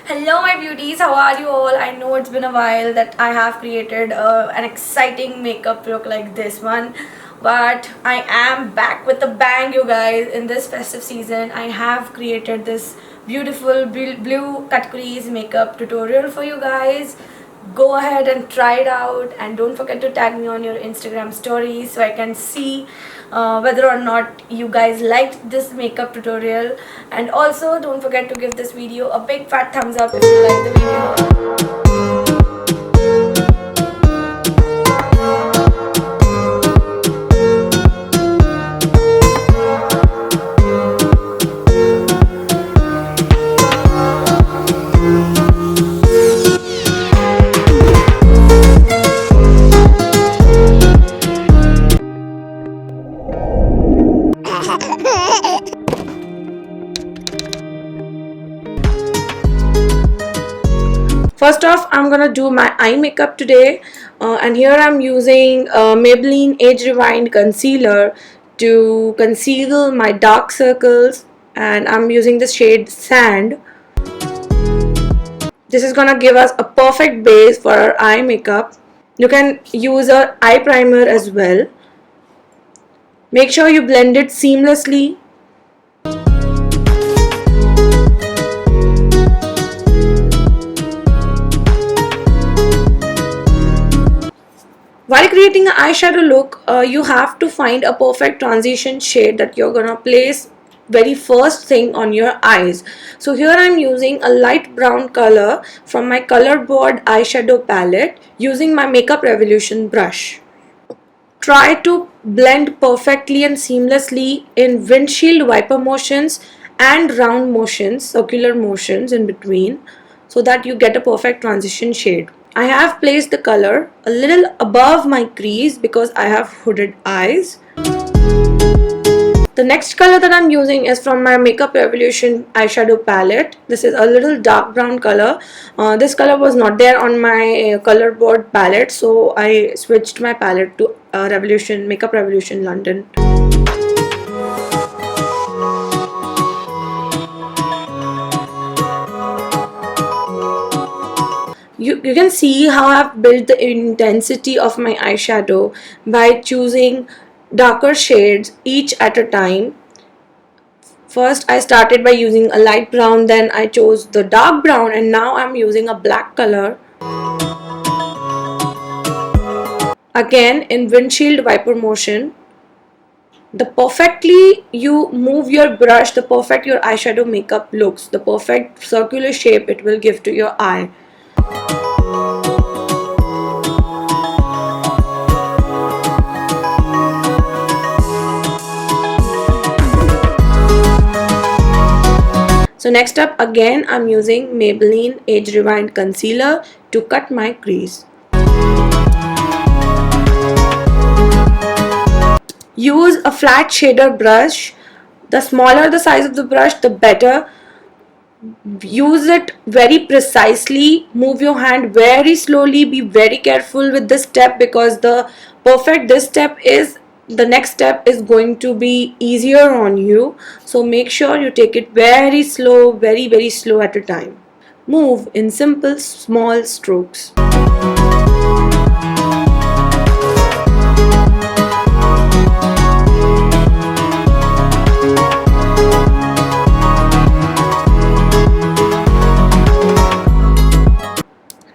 Hello my beauties, how are you all? I know it's been a while that I have created an exciting makeup look like this one, but I am back with a bang, you guys. In this festive season I have created this beautiful blue cut crease makeup tutorial for you guys. Go ahead and try it out, and don't forget to tag me on your Instagram stories so I can see whether or not you guys liked this makeup tutorial. And also don't forget to give this video a big fat thumbs up if you like the video. First off, I'm gonna do my eye makeup today, and here I'm using Maybelline Age Rewind Concealer to conceal my dark circles, and I'm using the shade Sand. This is gonna give us a perfect base for our eye makeup. You can use an eye primer as well. Make sure you blend it seamlessly. While creating an eyeshadow look, you have to find a perfect transition shade that you're gonna place very first thing on your eyes. So here I'm using a light brown color from my color board eyeshadow palette using my Makeup Revolution brush. Try to blend perfectly and seamlessly in windshield wiper motions and round motions, circular motions in between, so that you get a perfect transition shade. I have placed the color a little above my crease because I have hooded eyes. The next color that I'm using is from my Makeup Revolution eyeshadow palette. This is a little dark brown color. This color was not there on my color board palette, so I switched my palette to Makeup Revolution London. You can see how I've built the intensity of my eyeshadow by choosing darker shades each at a time. First I started by using a light brown, then I chose the dark brown, and now I'm using a black color. Again in windshield wiper motion. The perfectly you move your brush, the perfect your eyeshadow makeup looks, the perfect circular shape it will give to your eye. So next up, again I'm using Maybelline Age Rewind Concealer to cut my crease. Use a flat shader brush. The smaller the size of the brush, the better. Use it very precisely. Move your hand very slowly. Be very careful with this step because the next step is going to be easier on you. So make sure you take it very slow, very slow at a time. Move in simple small strokes.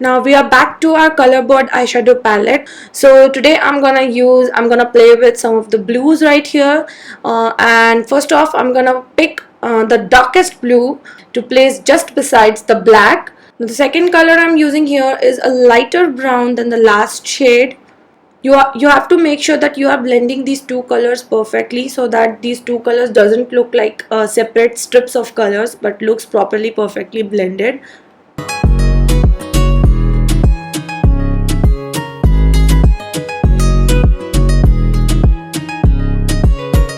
Now we are back to our color board eyeshadow palette. So today I'm gonna play with some of the blues right here, and first off I'm gonna pick the darkest blue to place just besides the black. The second color I'm using here is a lighter brown than the last shade. You have to make sure that you are blending these two colors perfectly so that these two colors doesn't look like separate strips of colors but looks properly perfectly blended.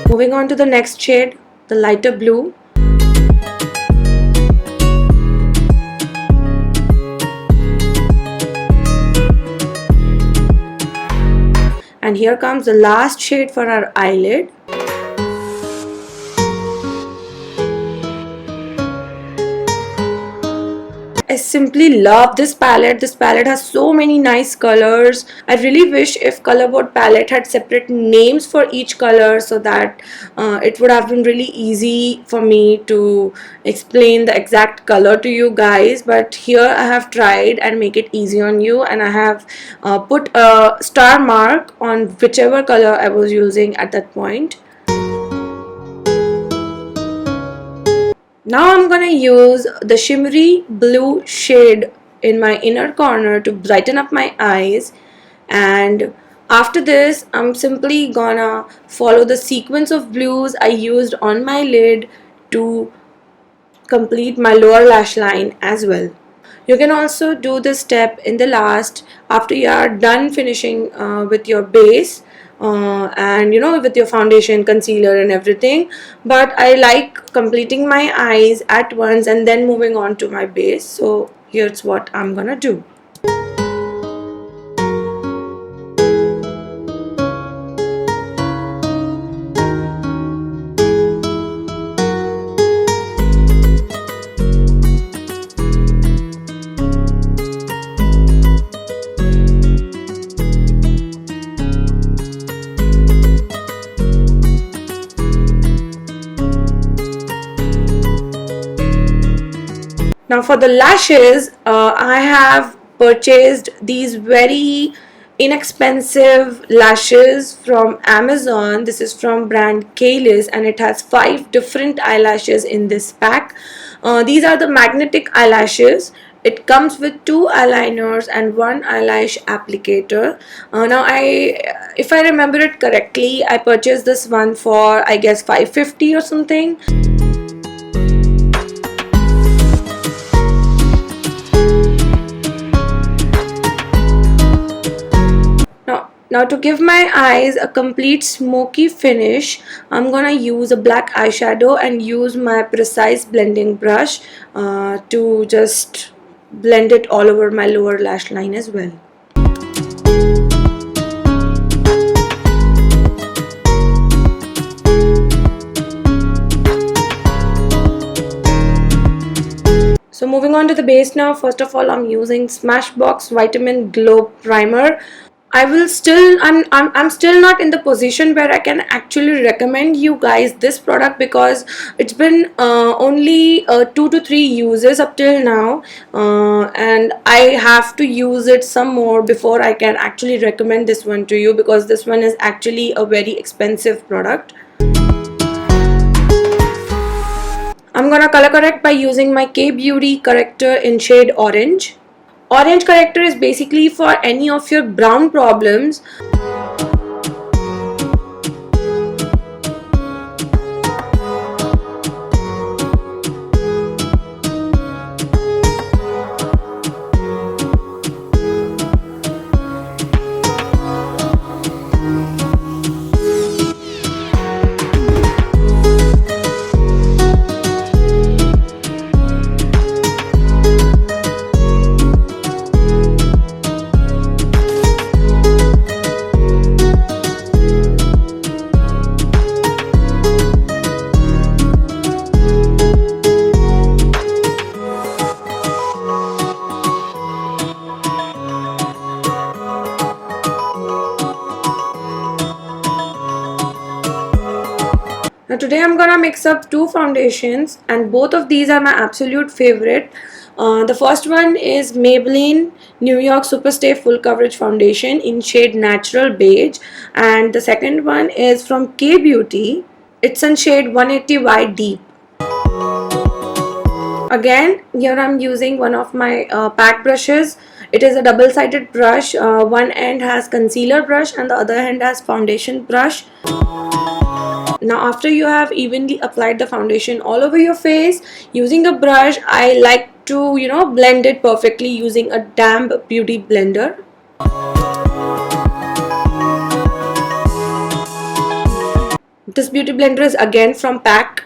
Moving on to the next shade, the lighter blue. And here comes the last shade for our eyelid. I simply love this palette. This palette has so many nice colors. I really wish if Colorboard palette had separate names for each color, so that it would have been really easy for me to explain the exact color to you guys. But here I have tried and make it easy on you, and I have put a star mark on whichever color I was using at that point. Now I'm gonna use the shimmery blue shade in my inner corner to brighten up my eyes, and after this I'm simply gonna follow the sequence of blues I used on my lid to complete my lower lash line as well. You can also do this step in the last, after you are done finishing with your base and with your foundation, concealer and everything. But I like completing my eyes at once and then moving on to my base. So here's what I'm gonna do. Now for the lashes, I have purchased these very inexpensive lashes from Amazon. This is from brand Crease and it has 5 different eyelashes in this pack. These are the magnetic eyelashes. It comes with 2 eyeliners and 1 eyelash applicator. If I remember it correctly, I purchased this one for I guess $5.50 or something. Now to give my eyes a complete smoky finish, I'm gonna use a black eyeshadow and use my precise blending brush to just blend it all over my lower lash line as well. So moving on to the base now, first of all I'm using Smashbox Vitamin Glow Primer. I'm still not in the position where I can actually recommend you guys this product because it's been only 2 to 3 uses up till now, and I have to use it some more before I can actually recommend this one to you, because this one is actually a very expensive product. I'm gonna color correct by using my K-Beauty corrector in shade Orange. Orange corrector is basically for any of your brown problems. Now today I'm gonna mix up 2 foundations and both of these are my absolute favorite. The first one is Maybelline New York Superstay Full Coverage Foundation in shade Natural Beige, and the second one is from K-Beauty. It's in shade 180Y Deep. Again, here I'm using one of my pack brushes. It is a double-sided brush. One end has concealer brush and the other end has foundation brush. Now after you have evenly applied the foundation all over your face, using a brush, I like to blend it perfectly using a damp beauty blender. This beauty blender is again from PAC.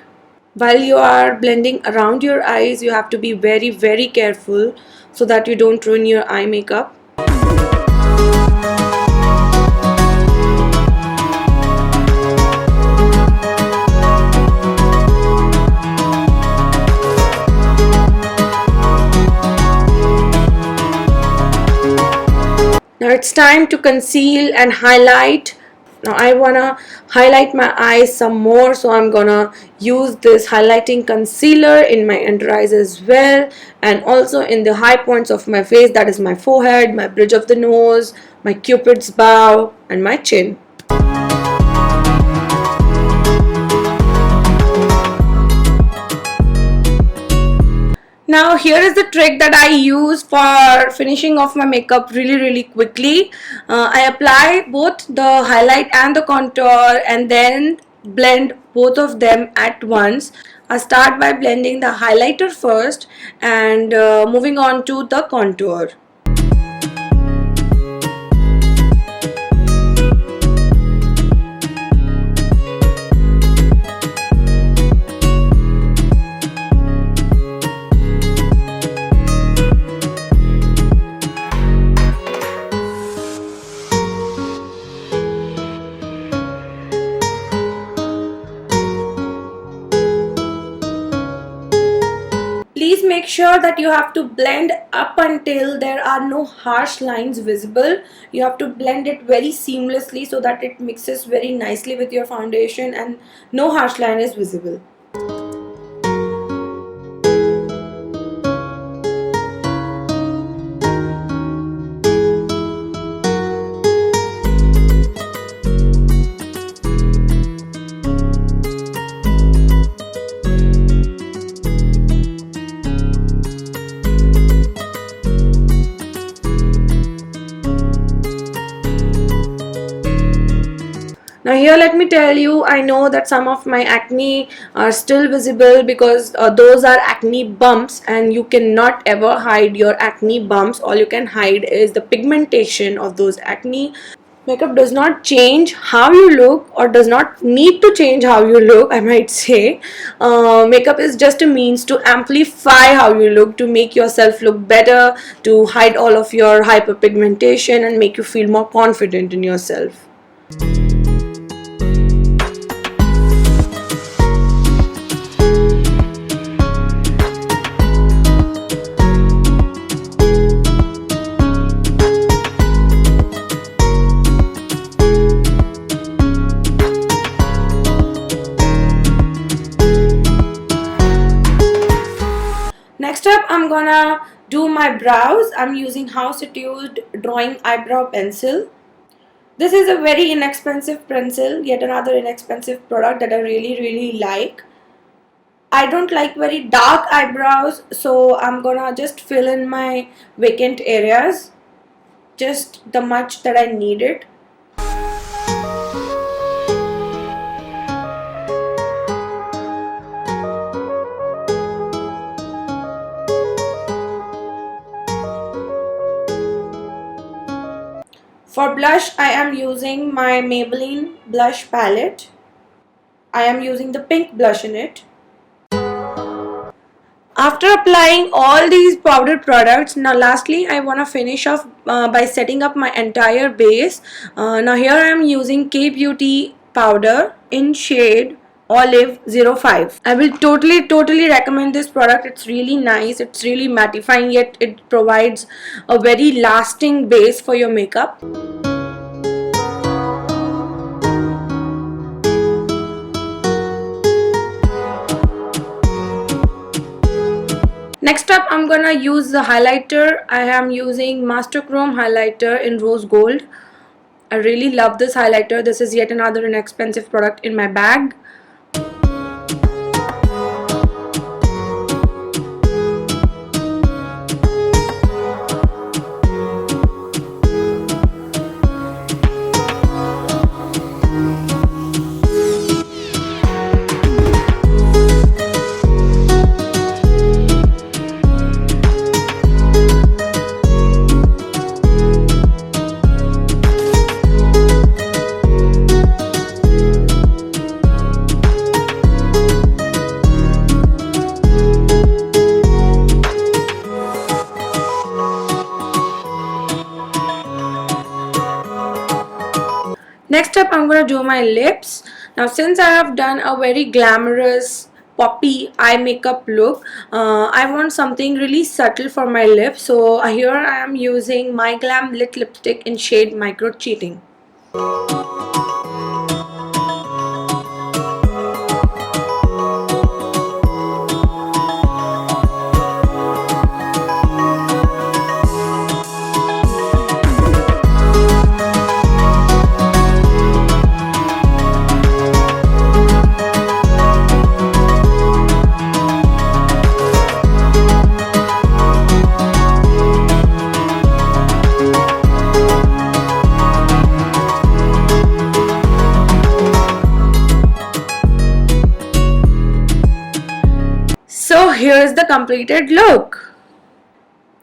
While you are blending around your eyes, you have to be very, very careful so that you don't ruin your eye makeup. Now it's time to conceal and highlight. Now I wanna highlight my eyes some more, so I'm gonna use this highlighting concealer in my under eyes as well, and also in the high points of my face, that is my forehead, my bridge of the nose, my cupid's bow, and my chin. Now here is the trick that I use for finishing off my makeup really quickly. I apply both the highlight and the contour and then blend both of them at once. I start by blending the highlighter first and moving on to the contour. Please make sure that you have to blend up until there are no harsh lines visible. You have to blend it very seamlessly so that it mixes very nicely with your foundation and no harsh line is visible. Now here let me tell you, I know that some of my acne are still visible because those are acne bumps, and you cannot ever hide your acne bumps. All you can hide is the pigmentation of those acne. Makeup does not change how you look, or does not need to change how you look, I might say. Makeup is just a means to amplify how you look, to make yourself look better, to hide all of your hyperpigmentation and make you feel more confident in yourself. Next up, I'm gonna do my brows. I'm using House Etude Drawing Eyebrow Pencil. This is a very inexpensive pencil, yet another inexpensive product that I really like. I don't like very dark eyebrows, so I'm gonna just fill in my vacant areas, just the much that I need it. For blush, I am using my Maybelline blush palette. I am using the pink blush in it. After applying all these powdered products, now lastly I want to finish off by setting up my entire base. Now here I am using K-Beauty powder in shade Olive 05. I will totally recommend this product. It's really nice, it's really mattifying, yet it provides a very lasting base for your makeup. Next up, I'm gonna use the highlighter. I am using Master Chrome highlighter in rose gold. I really love this highlighter. This is yet another inexpensive product in my bag. Next up, I'm going to do my lips. Now since I have done a very glamorous poppy eye makeup look. I want something really subtle for my lips, so here I am using my Glam Lit lipstick in shade Micro Cheating. So here's the completed look.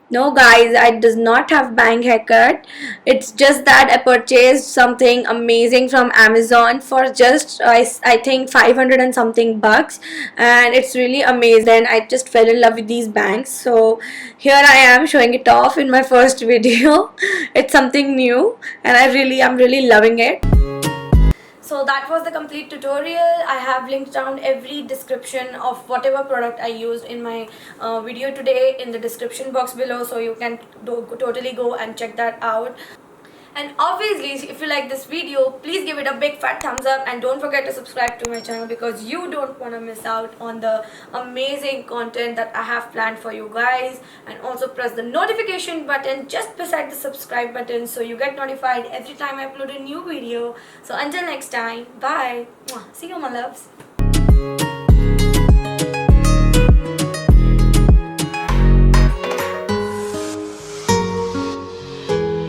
No guys, I does not have bang haircut. It's just that I purchased something amazing from Amazon for just I think 500 and something bucks, and it's really amazing. Then I just fell in love with these bangs. So here I am showing it off in my first video. It's something new and I'm really loving it. So that was the complete tutorial. I have linked down every description of whatever product I used in my video today in the description box below, so you can totally go and check that out. And obviously, if you like this video, please give it a big fat thumbs up and don't forget to subscribe to my channel, because you don't want to miss out on the amazing content that I have planned for you guys. And also press the notification button just beside the subscribe button so you get notified every time I upload a new video. So until next time, bye. See you, my loves.